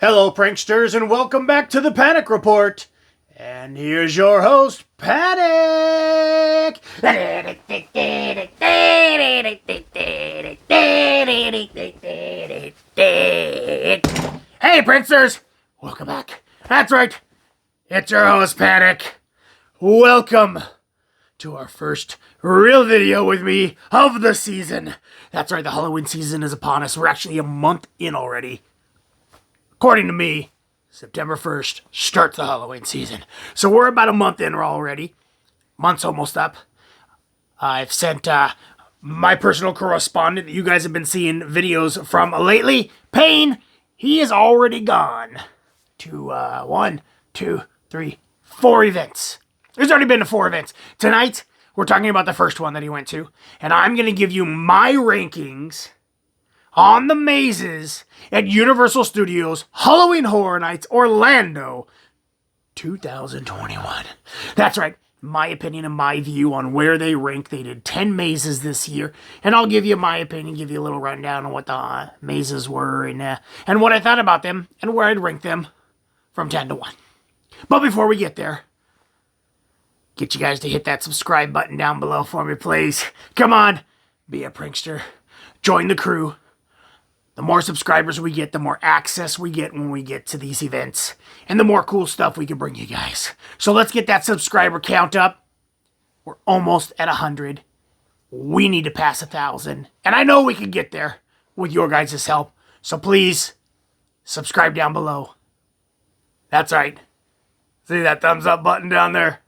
Hello, pranksters, and welcome back to the Panic Report. And here's your host, Panic! Hey, pranksters! Welcome back. That's right, it's your host, Panic. Welcome to our first real video with me of the season. That's right, the Halloween season is upon us. We're actually a month in already. According to me, September 1st starts the Halloween season. So we're about a month in already. Month's almost up. I've sent my personal correspondent that you guys have been seeing videos from lately, Payne. He is already gone to 4 events. There's already been to 4 events. Tonight, we're talking about the first one that he went to. And I'm going to give you my rankings on the mazes at Universal Studios Halloween Horror Nights Orlando 2021. That's right, my opinion and my view on where they rank. They did 10 mazes this year, and I'll give you my opinion, give you a little rundown on what the mazes were and what I thought about them and where I'd rank them from 10 to 1. But before we get there, get you guys to hit that subscribe button down below for me, please. Come on, be a prankster. Join the crew. The more subscribers we get, the more access we get when we get to these events. And the more cool stuff we can bring you guys. So let's get that subscriber count up. We're almost at 100. We need to pass 1,000. And I know we can get there with your guys' help. So please, subscribe down below. That's right. See that thumbs up button down there?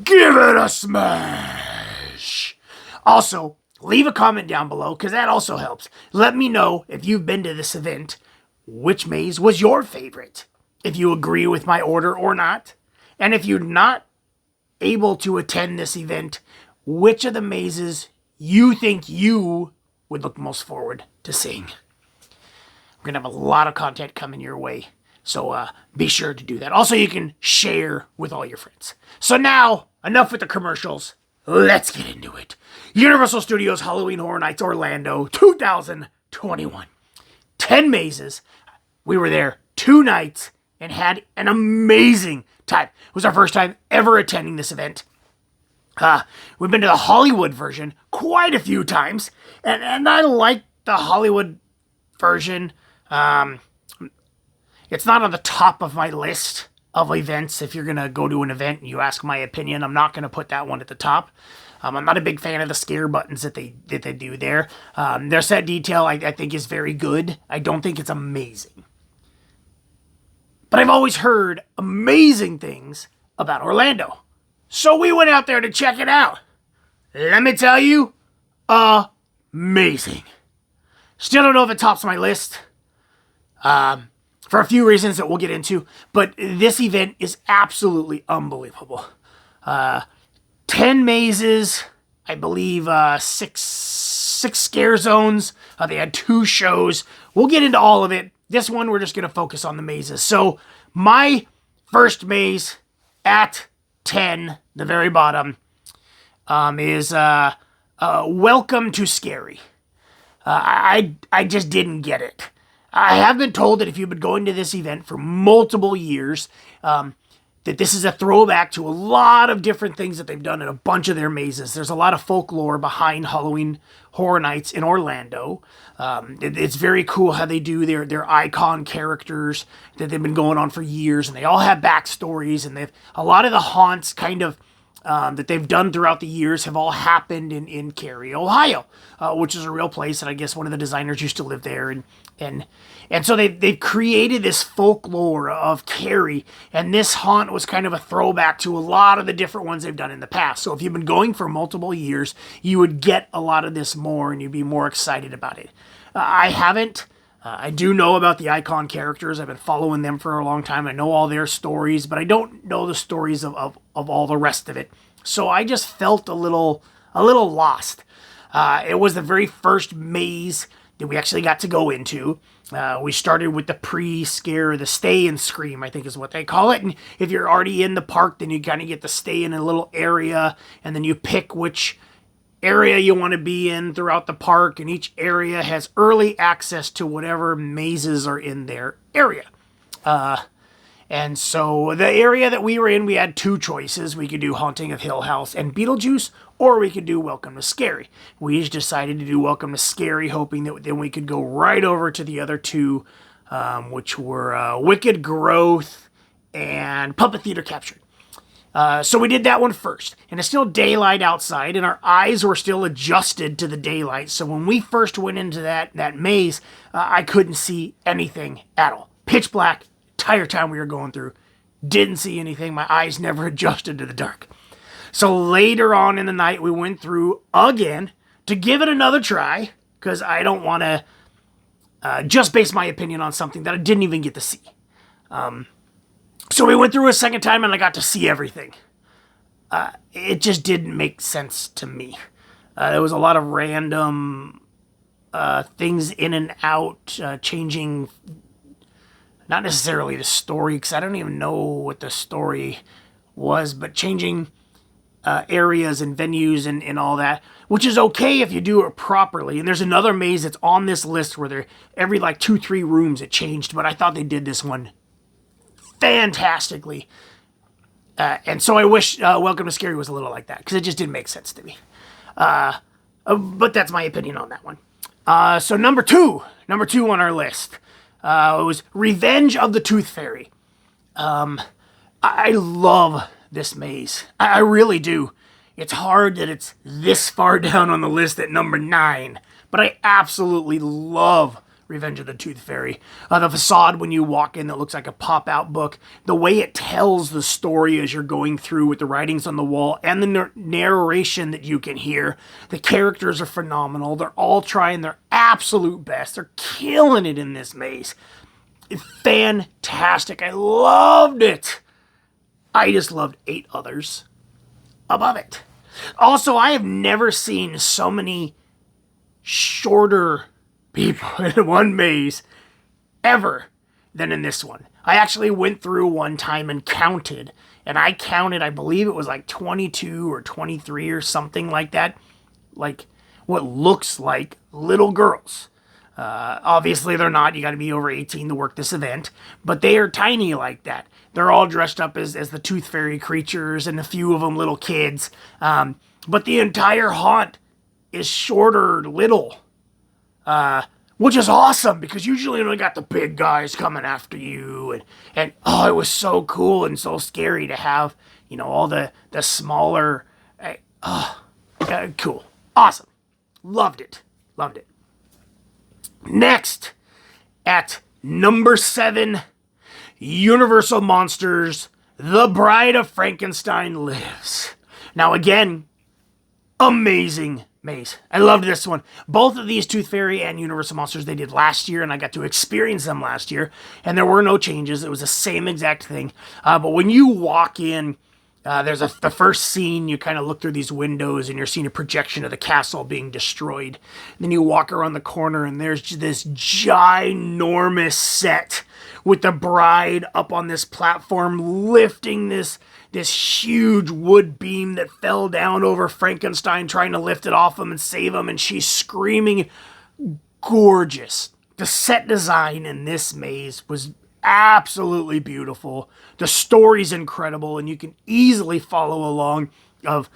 Give it a smash. Also, leave a comment down below, because that also helps. Let me know if you've been to this event, which maze was your favorite, if you agree with my order or not. And if you're not able to attend this event, which of the mazes you think you would look most forward to seeing. We're going to have a lot of content coming your way, so be sure to do that. Also, you can share with all your friends. So now, enough with the commercials. Let's get into it. Universal Studios Halloween Horror Nights Orlando 2021. 10 mazes. We were there 2 nights and had an amazing time. It was our first time ever attending this event. We've been to the Hollywood version quite a few times, and I like the Hollywood version. It's not on the top of my list of events. If you're going to go to an event and you ask my opinion, I'm not going to put that one at the top. I'm not a big fan of the scare buttons that they do there. Their set detail, I think, is very good. I don't think it's amazing. But I've always heard amazing things about Orlando. So we went out there to check it out. Let me tell you, amazing. Still don't know if it tops my list. For a few reasons that we'll get into, but this event is absolutely unbelievable. 10 mazes, I believe 6 scare zones. They had 2 shows. We'll get into all of it. This one, we're just going to focus on the mazes. So my first maze at 10, the very bottom, is Welcome to Scary. I just didn't get it. I have been told that if you've been going to this event for multiple years, that this is a throwback to a lot of different things that they've done in a bunch of their mazes. There's a lot of folklore behind Halloween Horror Nights in Orlando. It's very cool how they do their icon characters that they've been going on for years, and they all have backstories, and a lot of the haunts kind of that they've done throughout the years have all happened in Cary, Ohio, which is a real place, and I guess one of the designers used to live there, and so they've created this folklore of Cary, and this haunt was kind of a throwback to a lot of the different ones they've done in the past. So if you've been going for multiple years, you would get a lot of this more, and you'd be more excited about it. I haven't. I do know about the icon characters. I've been following them for a long time. I know all their stories, but I don't know the stories of all the rest of it. So I just felt a little lost. It was the very first maze that we actually got to go into. We started with the pre-scare, the stay and scream, I think is what they call it. And if you're already in the park, then you kind of get to stay in a little area, and then you pick which area you want to be in throughout the park, and each area has early access to whatever mazes are in their area. And so the area that we were in, we had two choices. We could do Haunting of Hill House and Beetlejuice, or we could do Welcome to Scary. We each decided to do Welcome to Scary, hoping that then we could go right over to the other two, which were Wicked Growth and Puppet Theater Captured. So we did that one first, and it's still daylight outside, and our eyes were still adjusted to the daylight. So when we first went into that maze, I couldn't see anything at all. Pitch black, entire time we were going through. Didn't see anything. My eyes never adjusted to the dark. So later on in the night, we went through again to give it another try, because I don't want to just base my opinion on something that I didn't even get to see. So we went through a second time, and I got to see everything. It just didn't make sense to me. There was a lot of random things in and out, changing, not necessarily the story, because I don't even know what the story was, but changing areas and venues and all that, which is okay if you do it properly. And there's another maze that's on this list where every like 2-3 rooms it changed, but I thought they did this one fantastically. And so I wish Welcome to Scary was a little like that, because it just didn't make sense to me. But that's my opinion on that one. So number two on our list was Revenge of the Tooth Fairy. I love this maze. I really do. It's hard that it's this far down on the list at number 9, but I absolutely love Revenge of the Tooth Fairy. The facade when you walk in that looks like a pop-out book. The way it tells the story as you're going through with the writings on the wall and the narration that you can hear. The characters are phenomenal. They're all trying their absolute best. They're killing it in this maze. It's fantastic. I loved it. I just loved 8 others above it. Also, I have never seen so many shorter people in one maze ever than in this one. I actually went through one time and counted, and I counted, I believe it was like 22 or 23 or something like that, like what looks like little girls. Obviously they're not. You got to be over 18 to work this event, but they are tiny like that. They're all dressed up as the Tooth Fairy creatures, and a few of them little kids. But the entire haunt is shorter, little, which is awesome, because usually you only got the big guys coming after you, and oh, it was so cool and so scary to have, all the smaller, cool, awesome, loved it. Next, at number 7, Universal Monsters, The Bride of Frankenstein Lives. Now again, amazing maze. I loved this one. Both of these Tooth Fairy and Universal Monsters they did last year, and I got to experience them last year, and there were no changes. It was the same exact thing. But when you walk in, there's the first scene, you kind of look through these windows, and you're seeing a projection of the castle being destroyed. And then you walk around the corner, and there's this ginormous set with the bride up on this platform lifting this huge wood beam that fell down over Frankenstein, trying to lift it off him and save him, and she's screaming. Gorgeous. The set design in this maze was absolutely beautiful. The story's incredible, and you can easily follow along of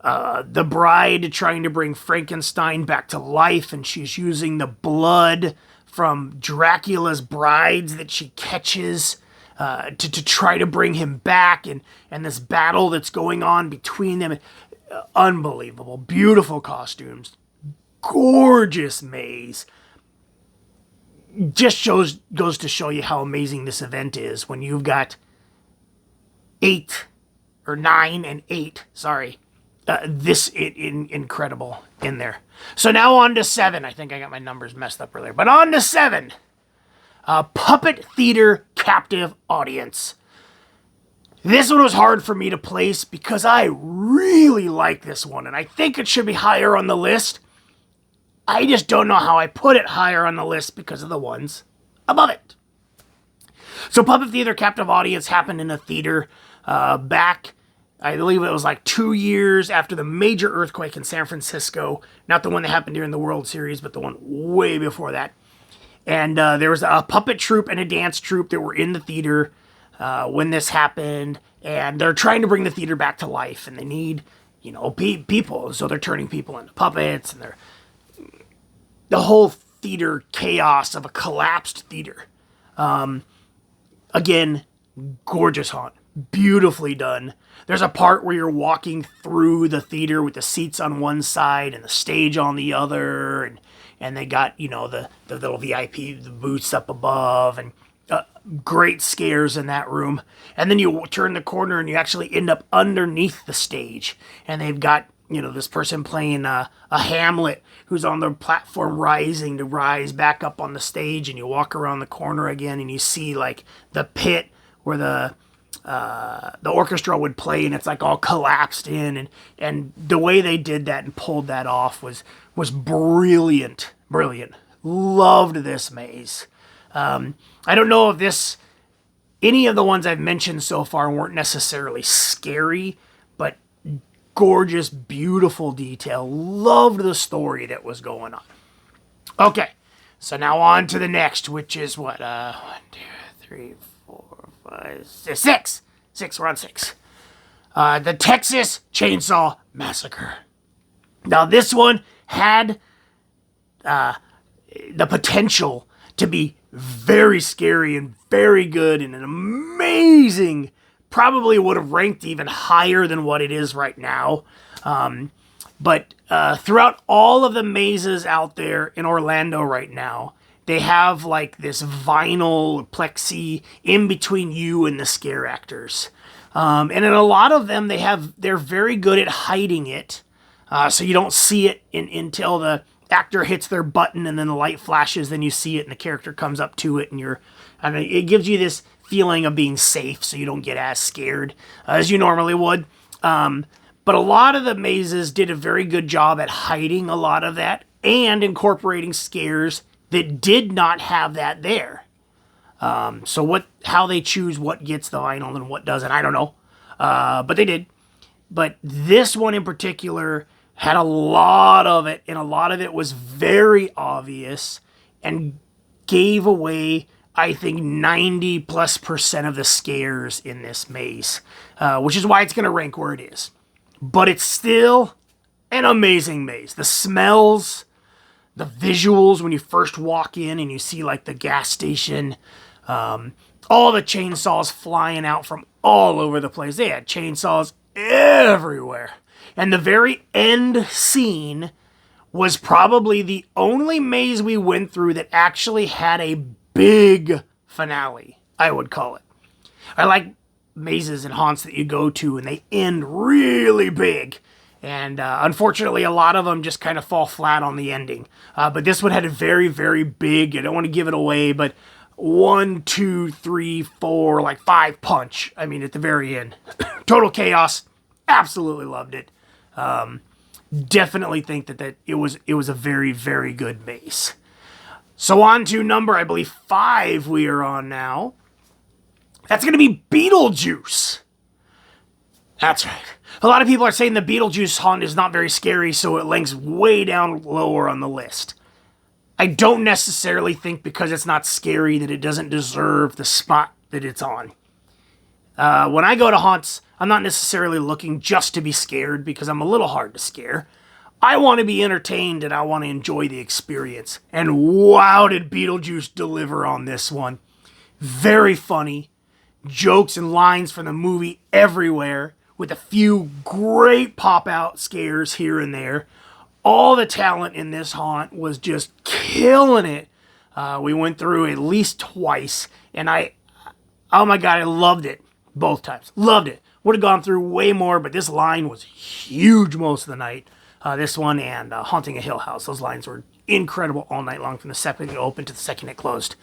the bride trying to bring Frankenstein back to life, and she's using the blood from Dracula's brides that she catches to try to bring him back, and this battle that's going on between them. Unbelievable. Beautiful costumes. Gorgeous maze. Just goes to show you how amazing this event is when you've got 9 and 8, this incredible in there. So now on to 7. I think I got my numbers messed up earlier, but on to 7. Puppet Theater Captive Audience. This one was hard for me to place because I really like this one, and I think it should be higher on the list. I just don't know how I put it higher on the list because of the ones above it. So Puppet Theater Captive Audience happened in a theater back, I believe it was like 2 years after the major earthquake in San Francisco. Not the one that happened during the World Series, but the one way before that. And there was a puppet troupe and a dance troupe that were in the theater when this happened. And they're trying to bring the theater back to life. And they need, people. So they're turning people into puppets. And the whole theater chaos of a collapsed theater. Again, gorgeous haunt. Beautifully done. There's a part where you're walking through the theater with the seats on one side and the stage on the other, and they got, the little VIP, the booths up above, and great scares in that room. And then you turn the corner and you actually end up underneath the stage, and they've got, this person playing a Hamlet who's on the platform rising to rise back up on the stage, and you walk around the corner again and you see like the pit where the orchestra would play, and it's like all collapsed in, and the way they did that and pulled that off was brilliant. Loved this maze. I don't know if any of the ones I've mentioned so far weren't necessarily scary, but gorgeous, beautiful detail. Loved the story that was going on. Okay, so now on to the next, which is what? 1, 2, 3, 4, 5, 6. 6. 6, we're on 6. The Texas Chainsaw Massacre. Now, this one had the potential to be very scary and very good and an amazing, probably would have ranked even higher than what it is right now. But throughout all of the mazes out there in Orlando right now, they have like this vinyl plexi in between you and the scare actors. And in a lot of them, they're very good at hiding it. So you don't see it until the actor hits their button and then the light flashes, then you see it and the character comes up to it, and it gives you this feeling of being safe so you don't get as scared as you normally would. But a lot of the mazes did a very good job at hiding a lot of that and incorporating scares that did not have that there. So how they choose what gets the vinyl and what doesn't, I don't know. But they did. But this one in particular had a lot of it, and a lot of it was very obvious and gave away, I think, 90+% of the scares in this maze, which is why it's going to rank where it is. But it's still an amazing maze. The smells, the visuals when you first walk in and you see like the gas station, all the chainsaws flying out from all over the place. They had chainsaws everywhere. And the very end scene was probably the only maze we went through that actually had a big finale, I would call it. I like mazes and haunts that you go to and they end really big. And unfortunately, a lot of them just kind of fall flat on the ending. But this one had a very, very big, I don't want to give it away, but 1, 2, 3, 4, like 5 punch. I mean, at the very end. Total chaos. Absolutely loved it. Definitely think that it was a very, very good maze. So on to number, I believe, 5 we are on now. That's going to be Beetlejuice. That's right. A lot of people are saying the Beetlejuice haunt is not very scary, so it ranks way down lower on the list. I don't necessarily think because it's not scary that it doesn't deserve the spot that it's on. When I go to haunts, I'm not necessarily looking just to be scared because I'm a little hard to scare. I want to be entertained and I want to enjoy the experience. And wow, did Beetlejuice deliver on this one. Very funny. Jokes and lines from the movie everywhere, with a few great pop-out scares here and there. All the talent in this haunt was just killing it. We went through at least twice, and oh my God, I loved it both times. Loved it. Would have gone through way more, but this line was huge most of the night. This one and Haunting a Hill House. Those lines were incredible all night long from the second it opened to the second it closed.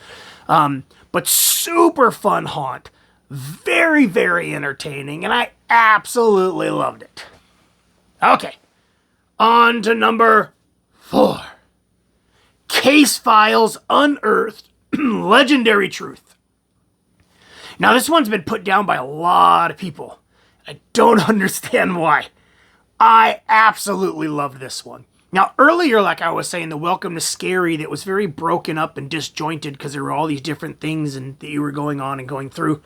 But super fun haunt. Very, very entertaining, and I absolutely loved it. Okay, on to number 4. Case Files Unearthed Legendary Truth. Now, this one's been put down by a lot of people. I don't understand why. I absolutely loved this one. Now, earlier, like I was saying, the Welcome to Scary that was very broken up and disjointed because there were all these different things and that you were going on and going through.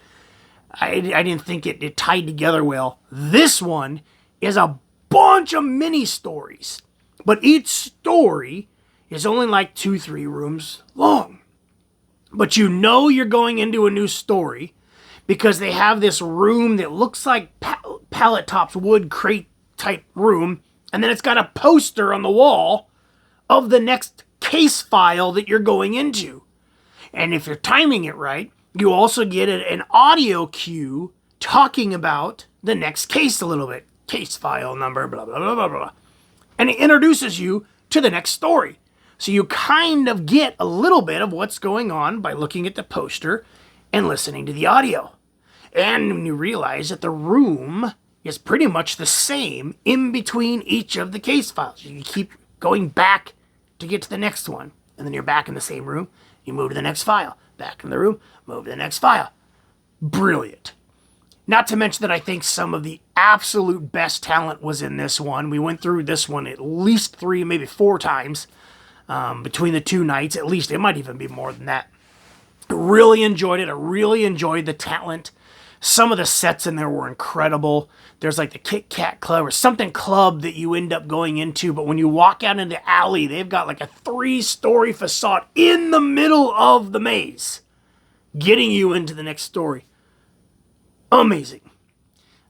I didn't think it tied together well. This one is a bunch of mini stories, but each story is only like 2-3 rooms long. But you know you're going into a new story because they have this room that looks like pallet tops wood crate type room, and then it's got a poster on the wall of the next case file that you're going into. And if you're timing it right, you also get an audio cue talking about the next case a little bit. Case file number, blah, blah, blah, blah, blah. And it introduces you to the next story. So you kind of get a little bit of what's going on by looking at the poster and listening to the audio. And when you realize that the room is pretty much the same in between each of the case files. You keep going back to get to the next one. And then you're back in the same room. You move to the next file. Back in the room. Move to the next file. Brilliant. Not to mention that I think some of the absolute best talent was in this one. We went through this one at least 3, maybe 4 times between the 2 nights. At least it might even be more than that. Really enjoyed it. I really enjoyed the talent. Some of the sets in there were incredible. There's like the Kit Kat Club or something club that you end up going into. But when you walk out in the alley, they've got like a 3-story facade in the middle of the maze, getting you into the next story. Amazing.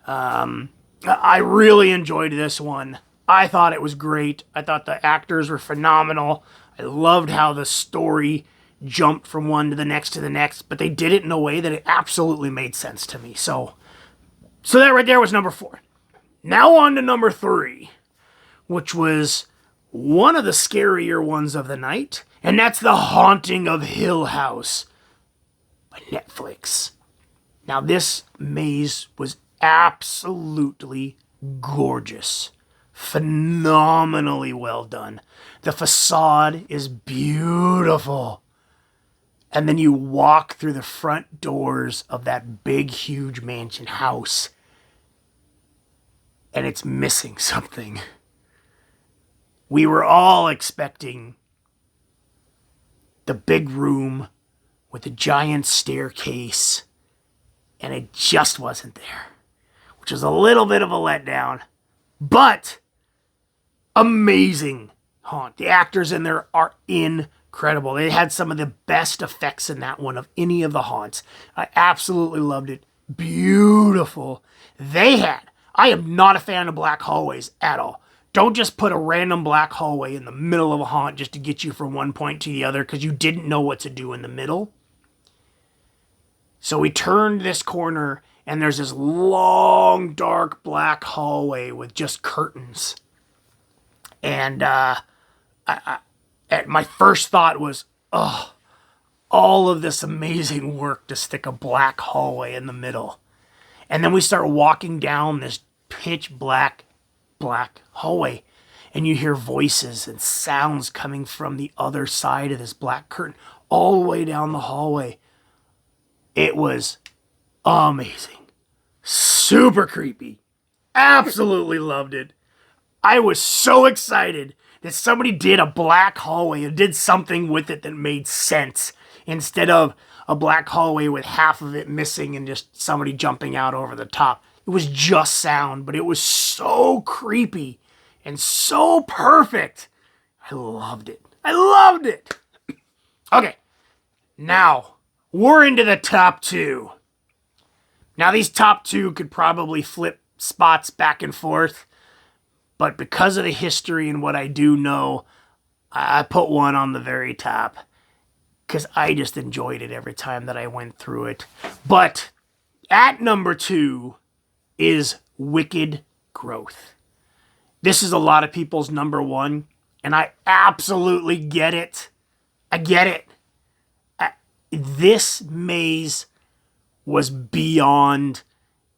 I really enjoyed this one. I thought it was great. I thought the actors were phenomenal. I loved how the story jumped from one to the next, but they did it in a way that it absolutely made sense to me. So that right there was number 4. Now on to number 3, which was one of the scarier ones of the night, and that's The Haunting of Hill House by Netflix. Now this maze was absolutely gorgeous. Phenomenally well done. The facade is beautiful. And then you walk through the front doors of that big, huge mansion house, and it's missing something. We were all expecting the big room with the giant staircase, and it just wasn't there, which was a little bit of a letdown, but amazing haunt. The actors in there are incredible. They had some of the best effects in that one of any of the haunts. I absolutely loved it. Beautiful. I am not a fan of black hallways at all. Don't just put a random black hallway in the middle of a haunt just to get you from one point to the other because you didn't know what to do in the middle. So we turned this corner and there's this long, dark black hallway with just curtains. And my first thought was, oh, all of this amazing work to stick a black hallway in the middle. And then we start walking down this pitch black hallway. And you hear voices and sounds coming from the other side of this black curtain all the way down the hallway. It was amazing. Super creepy. Absolutely loved it. I was so excited that somebody did a black hallway and did something with it that made sense instead of a black hallway with half of it missing and just somebody jumping out over the top. It was just sound, but it was so creepy and so perfect. I loved it. I loved it. Okay, now we're into the top 2. Now these top 2 could probably flip spots back and forth. But because of the history and what I do know, I put one on the very top. Because I just enjoyed it every time that I went through it. But at number 2 is Wicked Growth. This is a lot of people's number 1. And I absolutely get it. I get it. This maze was beyond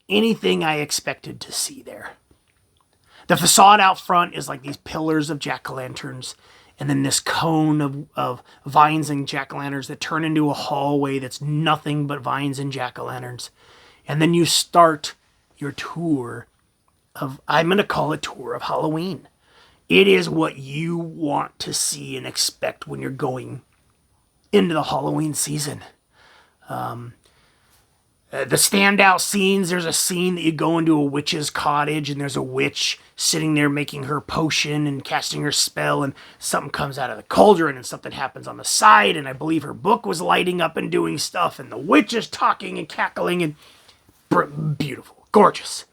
anything I expected to see there. The facade out front is like these pillars of jack-o'-lanterns, and then this cone of vines and jack-o'-lanterns that turn into a hallway that's nothing but vines and jack-o'-lanterns. And then you start your tour of, I'm going to call it Tour of Halloween. It is what you want to see and expect when you're going into the Halloween season. The standout scenes, there's a scene that you go into a witch's cottage and there's a witch sitting there making her potion and casting her spell, and something comes out of the cauldron and something happens on the side, and I believe her book was lighting up and doing stuff, and the witch is talking and cackling, and beautiful, gorgeous.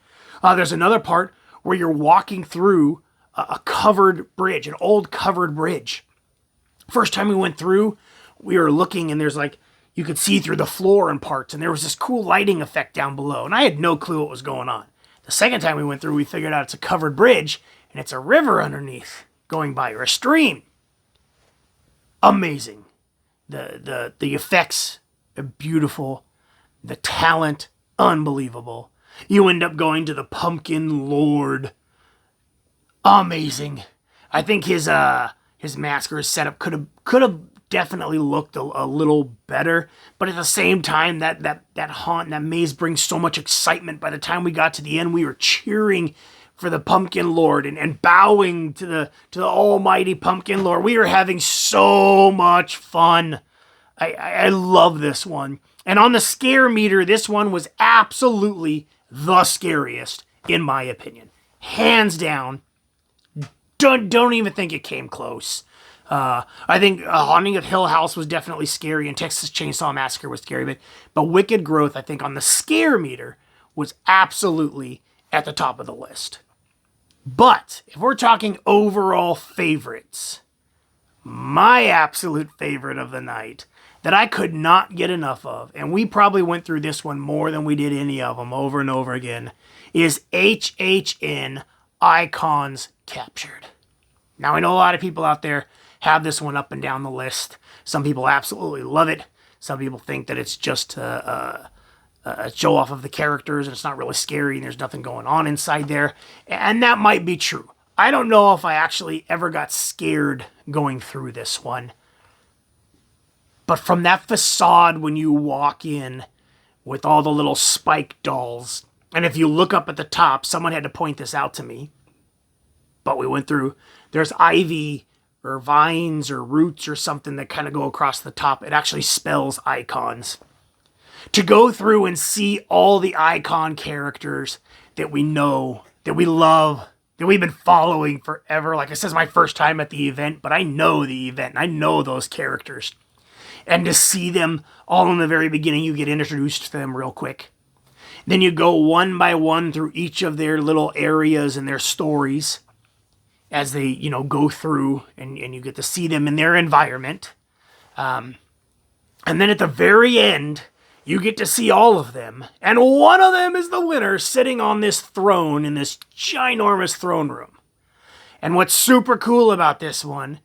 There's another part where you're walking through a covered bridge, an old covered bridge. First time we went through, we were looking and there's like, you could see through the floor in parts, and there was this cool lighting effect down below, and I had no clue what was going on. The second time we went through, we figured out it's a covered bridge, and it's a river underneath going by, or a stream. Amazing. The effects are beautiful. The talent, unbelievable. You end up going to the Pumpkin Lord. Amazing. I think his Massacre setup could have definitely looked a little better, but at the same time, that haunt, that maze brings so much excitement. By the time we got to the end, we were cheering for the Pumpkin Lord and bowing to the almighty Pumpkin Lord. We were having so much fun. I love this one. And on the scare meter, this one was absolutely the scariest, in my opinion. Hands down. Don't even think it came close. I think Haunting of Hill House was definitely scary, and Texas Chainsaw Massacre was scary, but Wicked Growth, I think, on the scare meter was absolutely at the top of the list. But if we're talking overall favorites, my absolute favorite of the night that I could not get enough of, and we probably went through this one more than we did any of them over and over again, is HHN Icons Captured. Now, I know a lot of people out there have this one up and down the list. Some people absolutely love it. Some people think that it's just a show off of the characters and it's not really scary and there's nothing going on inside there. And that might be true. I don't know if I actually ever got scared going through this one. But from that facade when you walk in with all the little spike dolls, and if you look up at the top, someone had to point this out to me, but we went through, there's ivy or vines or roots or something that kind of go across the top. It actually spells icons. To go through and see all the icon characters that we know, that we love, that we've been following forever. Like I said, it's my first time at the event, but I know the event and I know those characters. And to see them all in the very beginning, you get introduced to them real quick. Then you go one by one through each of their little areas and their stories as they, go through, and you get to see them in their environment. And then at the very end, you get to see all of them. And one of them is the winner sitting on this throne in this ginormous throne room. And what's super cool about this one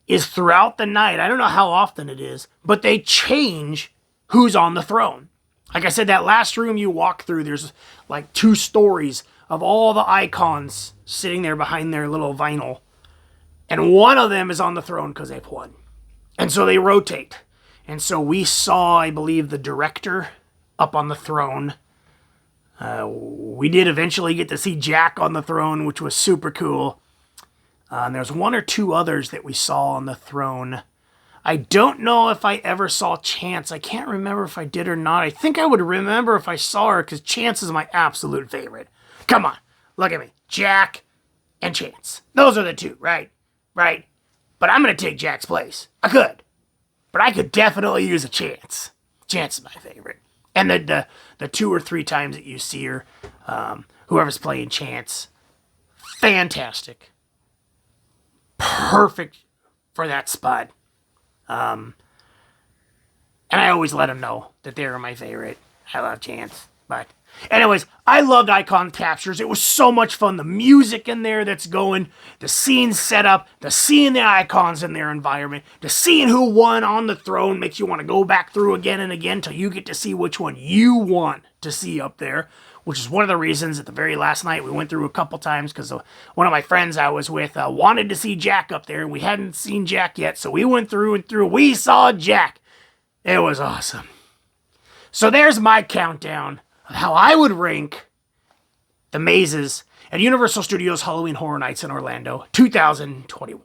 is throughout the night, I don't know how often it is, but they change who's on the throne. Like I said, that last room you walk through, there's like 2 stories of all the icons sitting there behind their little vinyl. And one of them is on the throne because they've won. And so they rotate. And so we saw, I believe, the director up on the throne. We did eventually get to see Jack on the throne, which was super cool. And there's 1 or 2 others that we saw on the throne. I don't know if I ever saw Chance. I can't remember if I did or not. I think I would remember if I saw her because Chance is my absolute favorite. Come on, look at me. Jack and Chance. Those are the 2, right? Right? But I'm going to take Jack's place. I could. But I could definitely use a Chance. Chance is my favorite. And the 2 or 3 times that you see her, whoever's playing Chance, fantastic. Perfect for that spot. And I always let them know that they were my favorite. I love Chance. But anyways, I loved Icon Captures. It was so much fun. The music in there that's going, the scene set up, the seeing the icons in their environment, the seeing who won on the throne makes you want to go back through again and again till you get to see which one you want to see up there, which is one of the reasons at the very last night we went through a couple times because one of my friends I was with wanted to see Jack up there. We hadn't seen Jack yet, so we went through and through. We saw Jack. It was awesome. So there's my countdown of how I would rank the mazes at Universal Studios Halloween Horror Nights in Orlando 2021.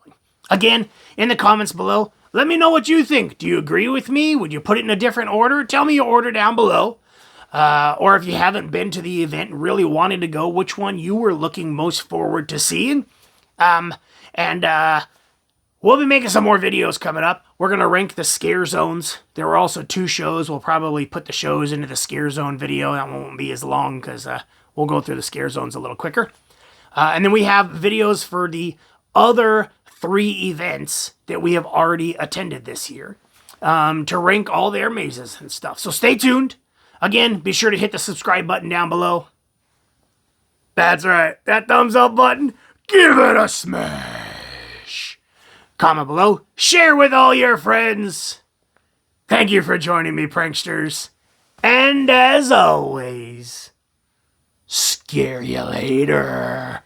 Again, in the comments below, let me know what you think. Do you agree with me? Would you put it in a different order? Tell me your order down below. Or if you haven't been to the event and really wanted to go, which one you were looking most forward to seeing. We'll be making some more videos coming up. We're going to rank the scare zones. There were also 2 shows. We'll probably put the shows into the scare zone video. That won't be as long because we'll go through the scare zones a little quicker. And then we have videos for the other 3 events that we have already attended this year to rank all their mazes and stuff. So stay tuned. Again, be sure to hit the subscribe button down below. That's right, that thumbs up button. Give it a smash. Comment below. Share with all your friends. Thank you for joining me, pranksters. And as always, scare you later.